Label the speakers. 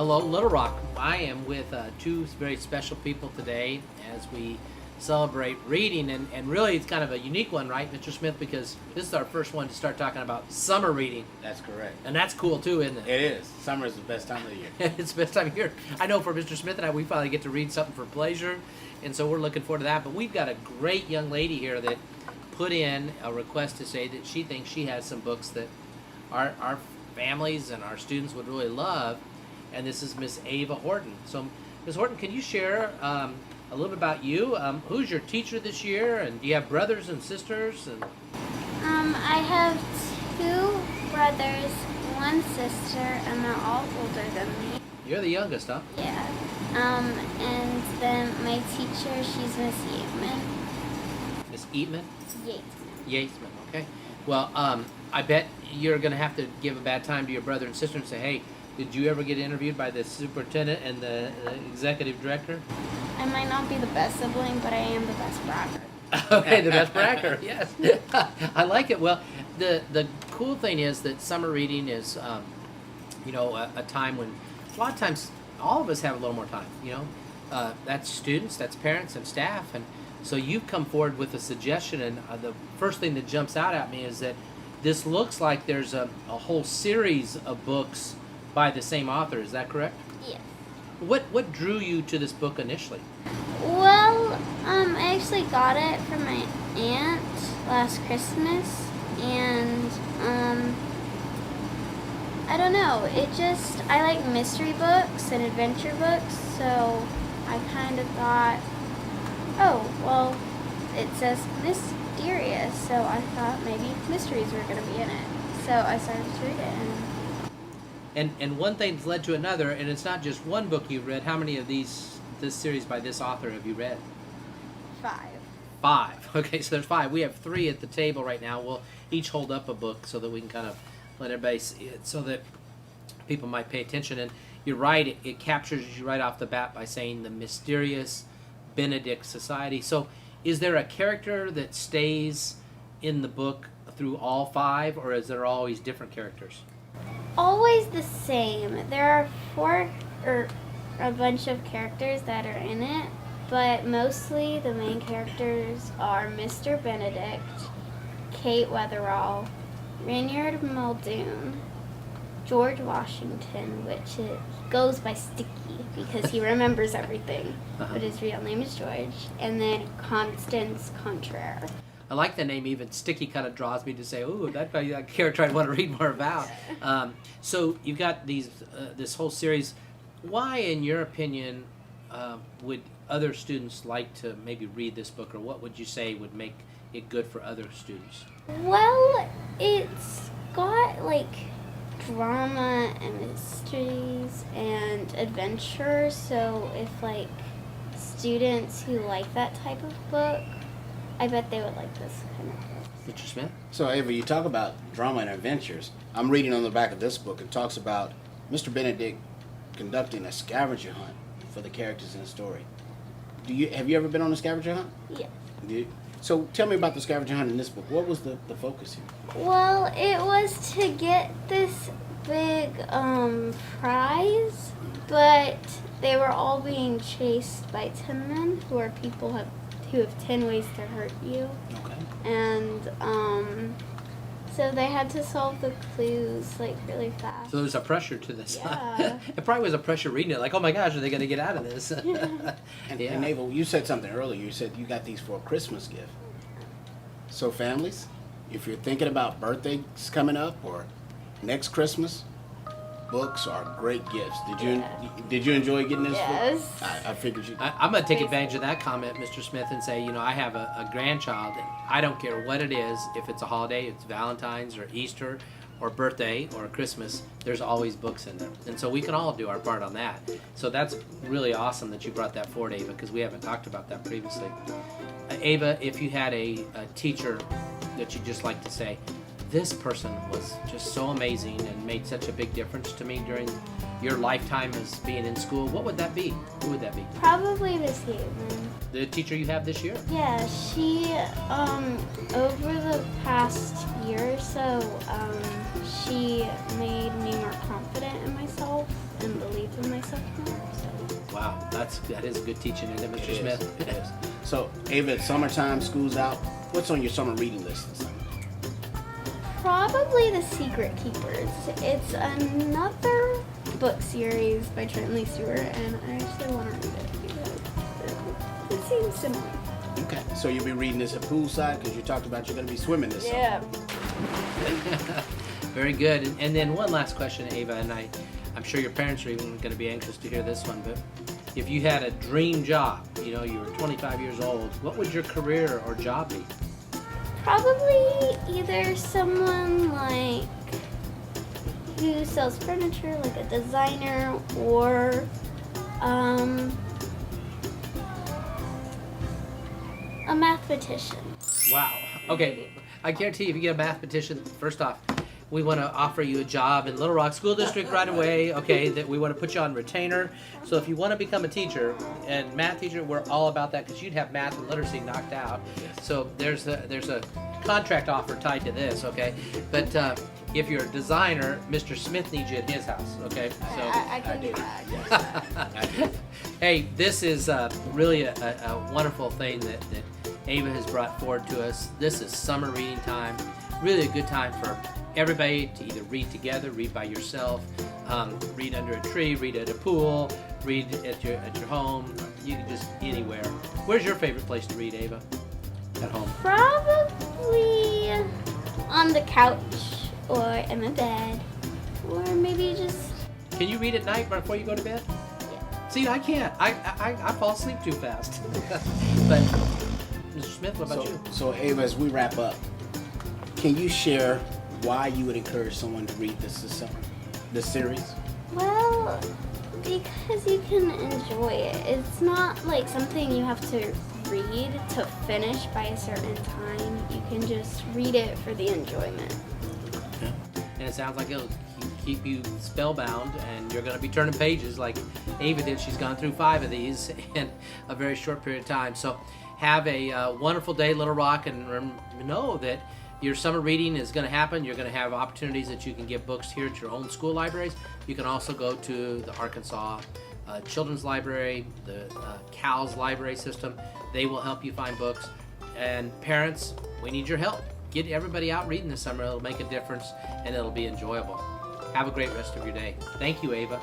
Speaker 1: Hello, Little Rock. I am with two very special people today as we celebrate reading, and really it's kind of a unique one, right, Mr. Smith, because this is our first one to start talking about summer reading.
Speaker 2: That's correct.
Speaker 1: And that's cool too, isn't it?
Speaker 2: It is. Summer is the best time of the year.
Speaker 1: It's the best time of year. I know for Mr. Smith and I, we finally get to read something for pleasure, and so we're looking forward to that. But we've got a great young lady here that put in a request to say that she thinks she has some books that our families and our students would really love, and this is Miss Ava Horton. So, Miss Horton, can you share a little bit about you? Who's your teacher this year, and do you have brothers and sisters? And
Speaker 3: I have two brothers, one sister, and they're all older than me.
Speaker 1: You're the youngest, huh?
Speaker 3: Yeah. And then my teacher, she's Miss Yateman.
Speaker 1: Miss Eatman?
Speaker 3: Yateman.
Speaker 1: Yatesman, okay. Well, I bet you're going to have to give a bad time to your brother and sister and say, hey, did you ever get interviewed by the superintendent and the executive director?
Speaker 3: I might not be the best sibling, but I am the best bragger.
Speaker 1: Okay, the best bragger, yes. I like it. Well, the cool thing is that summer reading is, a time when a lot of times all of us have a little more time, That's students, that's parents and staff, and so you've come forward with a suggestion, and the first thing that jumps out at me is that this looks like there's a whole series of books by the same author. Is that correct?
Speaker 3: Yes.
Speaker 1: What drew you to this book initially?
Speaker 3: Well, I actually got it from my aunt last Christmas, and I don't know, I like mystery books and adventure books, so I kind of thought, oh, well, it says mysterious, so I thought maybe mysteries were going to be in it. So I started to read it.
Speaker 1: And one thing's led to another, and it's not just one book you've read. How many of this series by this author have you read?
Speaker 3: 5.
Speaker 1: 5. Okay, so there's 5. We have 3 at the table right now. We'll each hold up a book so that we can kind of let everybody see it, so that people might pay attention. And you're right, it captures you right off the bat by saying the mysterious Benedict Society. So is there a character that stays in the book through all 5, or is there always different characters?
Speaker 3: Always the same. There are 4 or a bunch of characters that are in it, but mostly the main characters are Mr. Benedict, Kate Weatherall, Reynard Muldoon, George Washington, which goes by Sticky because he remembers everything, but his real name is George, and then Constance Contraire.
Speaker 1: I like the name. Even Sticky kind of draws me to say, ooh, that character I'd want to read more about. So you've got this whole series. Why, in your opinion, would other students like to maybe read this book, or what would you say would make it good for other students?
Speaker 3: Well, it's got drama and mysteries and adventure, so if students who like that type of book, I bet they would like this kind of book.
Speaker 1: Mr. Smith?
Speaker 2: So, Ava, you talk about drama and adventures. I'm reading on the back of this book. It talks about Mr. Benedict conducting a scavenger hunt for the characters in the story. Have you ever been on a scavenger hunt?
Speaker 3: Yeah.
Speaker 2: So tell me about the scavenger hunt in this book. What was the focus here?
Speaker 3: Well, it was to get this big prize, but they were all being chased by 10 men who are people who have 10 ways to hurt you.
Speaker 2: Okay.
Speaker 3: And so they had to solve the clues really fast.
Speaker 1: So there's a pressure to this.
Speaker 3: Yeah.
Speaker 1: It probably was a pressure reading it, like, oh my gosh, are they going to get out of this?
Speaker 2: And Ava, you said something earlier. You said you got these for a Christmas gift. So families, if you're thinking about birthdays coming up or next Christmas, books are great gifts. Did you enjoy getting this
Speaker 3: Yes.
Speaker 2: book? I figured you.
Speaker 1: I'm going to take advantage of that comment, Mr. Smith, and say, I have a grandchild, and I don't care what it is, if it's a holiday, it's Valentine's or Easter or birthday or Christmas, there's always books in them. And so we can all do our part on that. So that's really awesome that you brought that forward, Ava, because we haven't talked about that previously. Ava, if you had a teacher that you'd just like to say, this person was just so amazing and made such a big difference to me during your lifetime as being in school, what would that be? Who would that be?
Speaker 3: Probably Miss Yateman.
Speaker 1: the teacher you have this year?
Speaker 3: Yeah, she, over the past year or so, she made me more confident in myself and believe in myself more. So.
Speaker 1: Wow, that is good teaching, isn't it, Mr. Smith?
Speaker 2: It is. So, Ava, it's summertime, school's out. What's on your summer reading list this summer?
Speaker 3: Probably The Secret Keepers. It's another book series by Trent Lee Stewart, and I actually want to read it because it seems similar.
Speaker 2: Okay, so you'll be reading this at poolside because you talked about you're going to be swimming this summer.
Speaker 1: Very good. And then one last question, Ava, and I'm sure your parents are even going to be anxious to hear this one, but if you had a dream job, you know, you were 25 years old, what would your career or job be?
Speaker 3: Probably either someone like who sells furniture, like a designer, or a mathematician.
Speaker 1: Wow. Okay, I guarantee if you get a mathematician, first off, we want to offer you a job in Little Rock School District right away, okay, that we want to put you on retainer. So if you want to become a teacher and math teacher, we're all about that because you'd have math and literacy knocked out. So there's a contract offer tied to this, okay? But if you're a designer, Mr. Smith needs you at his house, okay? So
Speaker 3: I can do that.
Speaker 1: hey, this is really a wonderful thing that Ava has brought forward to us. This is summer reading time, really a good time for everybody to either read together, read by yourself, read under a tree, read at a pool, read at your home. You can just anywhere. Where's your favorite place to read, Ava? At home.
Speaker 3: Probably on the couch or in my bed, or maybe just.
Speaker 1: Can you read at night before you go to bed?
Speaker 3: Yeah.
Speaker 1: See, I can't. I fall asleep too fast. But Mr. Smith, what about you?
Speaker 2: So Ava, as we wrap up, can you share why you would encourage someone to read this summer, this series?
Speaker 3: Well, because you can enjoy it. It's not like something you have to read to finish by a certain time. You can just read it for the enjoyment.
Speaker 1: Yeah. And it sounds like it'll keep you spellbound, and you're going to be turning pages like Ava did. She's gone through 5 of these in a very short period of time. So have a wonderful day, Little Rock, and know that your summer reading is going to happen. You're going to have opportunities that you can get books here at your own school libraries. You can also go to the Arkansas Children's Library, the CALS library system. They will help you find books. And parents, we need your help. Get everybody out reading this summer. It'll make a difference, and it'll be enjoyable. Have a great rest of your day. Thank you, Ava.